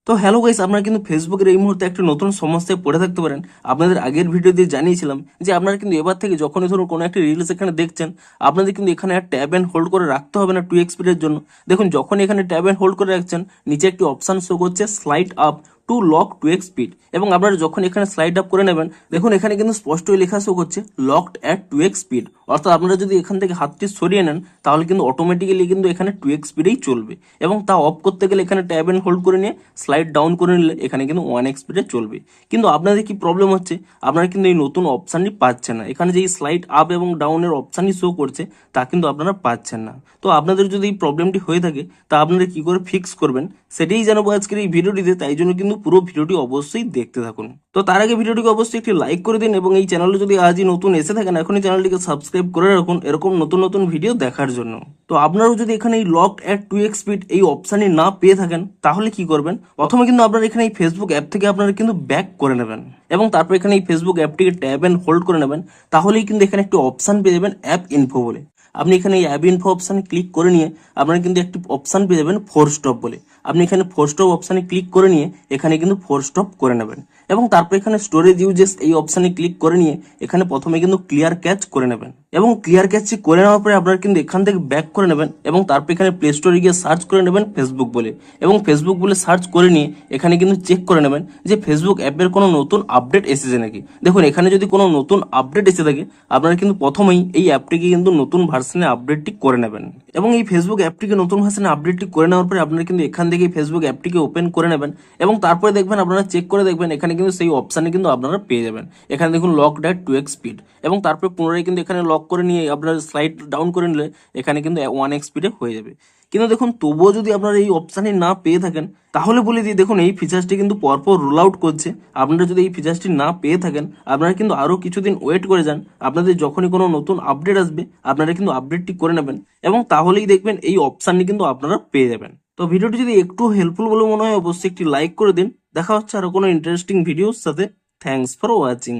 তো hello guys, আপনারা কিন্তু ফেসবুকের এই মুহূর্তে একটা নতুন সমস্যায় পড়ে থাকতে পারেন। আপনাদের আগের ভিডিও দিয়ে জানিয়েছিলাম যে আপনারা কিন্তু এবার থেকে যখনই ধরুন কোনো একটা রিলস এখানে দেখছেন, আপনাদের কিন্তু এখানে আর ট্যাব অ্যান্ড হোল্ড করে রাখতে হবে না 2x স্পিডের জন্য। দেখুন, যখন এখানে ট্যাব অ্যান্ড হোল্ড করে রাখছেন, নিচে একটি অপশন শো করছে slide up to lock 2x speed, এবং আপনারা যখন এখানে স্লাইড আপ করে নেবেন, দেখুন এখানে কিন্তু স্পষ্টই লেখা শো করছে লকড অ্যাট 2x স্পিড। অর্থাৎ আপনারা যদি এখান থেকে হাতটি সরিয়ে নেন, তাহলে কিন্তু অটোমেটিক্যালি কিন্তু এখানে 2x স্পিডেই চলবে, এবং তা অফ করতে গেলে এখানে ট্যাব অ্যান্ড হোল্ড করে নিয়ে স্লাইড ডাউন করে নিলে এখানে কিন্তু 1x স্পিডে চলবে। কিন্তু আপনাদের কি প্রবলেম হচ্ছে, আপনারা কিন্তু এই নতুন অপশানটি পাচ্ছেন না। এখানে যে স্লাইড আপ এবং ডাউনের অপশানটি শো করছে, তা কিন্তু আপনারা পাচ্ছেন না। তো আপনাদের যদি এই প্রবলেমটি হয়ে থাকে, তা আপনারা কি করে ফিক্স করবেন সেটাই জানাবো আজকের এই ভিডিওটিতে। তাই জন্য কিন্তু পুরো ভিডিওটি অবশ্যই দেখতে থাকুন। তো তার আগে ভিডিওটিকে অবশ্যই একটি লাইক করে দিন, এবং এই চ্যানেলে যদি আজই নতুন এসে থাকেন, এখনই চ্যানেলটিকে সাবস্ক্রাইব করে রাখুন এরকম নতুন নতুন ভিডিও দেখার জন্য। তো আপনারাও যদি এখানে এই লকড অ্যাট 2x স্পিড এই অপশানটি না পেয়ে থাকেন, তাহলে কি করবেন? প্রথমে কিন্তু আপনারা এখানে এই ফেসবুক অ্যাপ থেকে আপনারা কিন্তু ব্যাক করে নেবেন, এবং তারপর এখানে এই ফেসবুক অ্যাপটিকে ট্যাব অ্যান্ড হোল্ড করে নেবেন। তাহলেই কিন্তু এখানে একটি অপশান পেয়ে যাবেন অ্যাপ ইনফো বলে। আপনি এখানে এই অ্যাপ ইনফো অপশানে ক্লিক করে নিয়ে আপনারা কিন্তু একটি অপশান পেয়ে যাবেন ফোর স্টপ বলে। আপনি এখানে ফোর স্টপ অপশানে ক্লিক করে নিয়ে এখানে কিন্তু ফোর স্টপ করে নেবেন, এবং তারপর এখানে স্টোরেজ ইউজেস এই অপশানে ক্লিক করে নিয়ে এখানে প্রথমে কিন্তু ক্লিয়ার ক্যাচ করে নেবেন, এবং ক্লিয়ার ক্যাচটি করে নেওয়ার পরে আপনারা কিন্তু এখান থেকে ব্যাক করে নেবেন, এবং তারপর এখানে প্লে স্টোরে গিয়ে সার্চ করে নেবেন ফেসবুক বলে, এবং ফেসবুক বলে সার্চ করে নিয়ে এখানে কিন্তু চেক করে নেবেন যে ফেসবুক অ্যাপের কোনো নতুন আপডেট এসেছে নাকি। দেখুন, এখানে যদি কোনো নতুন আপডেট এসে থাকে, আপনারা কিন্তু প্রথমেই এই অ্যাপটিকে কিন্তু নতুন ভার্সনে আপডেটটি করে নেবেন, এবং এই ফেসবুক অ্যাপটিকে নতুন ভার্সনে আপডেটটি করে নেওয়ার পরে আপনারা কিন্তু এখান থেকে ফেসবুক অ্যাপটিকে ওপেন করে নেবেন, এবং তারপরে দেখবেন আপনারা চেক করে দেখবেন এখানে কিন্তু সেই অপশানে কিন্তু আপনারা পেয়ে যাবেন। এখানে দেখুন লকড অ্যাট 2x স্পিড, এবং তারপরে পুনরায় কিন্তু এখানে লক করে নিয়ে আপনারা স্লাইড ডাউন করে নিলে এখানে কিন্তু 1x স্পিডে হয়ে যাবে। কিন্তু দেখুন, তবুও যদি আপনারা এই অপশানে না পেয়ে থাকেন, তাহলে বলে দিই, দেখুন এই ফিচার্সটি কিন্তু পরপর রোল আউট করছে। আপনারা যদি এই ফিচার্সটি না পেয়ে থাকেন, আপনারা কিন্তু আরও কিছুদিন ওয়েট করে যান। আপনাদের যখনই কোনো নতুন আপডেট আসবে, আপনারা কিন্তু আপডেটটি করে নেবেন, এবং তাহলেই দেখবেন এই অপশানটি কিন্তু আপনারা পেয়ে যাবেন। তো ভিডিওটি যদি একটু হেল্পফুল বলে মনে হয়, অবশ্যই একটি লাইক করে দিন। দেখা হচ্ছে আরও কোনো ইন্টারেস্টিং ভিডিওর সাথে। Thanks for watching.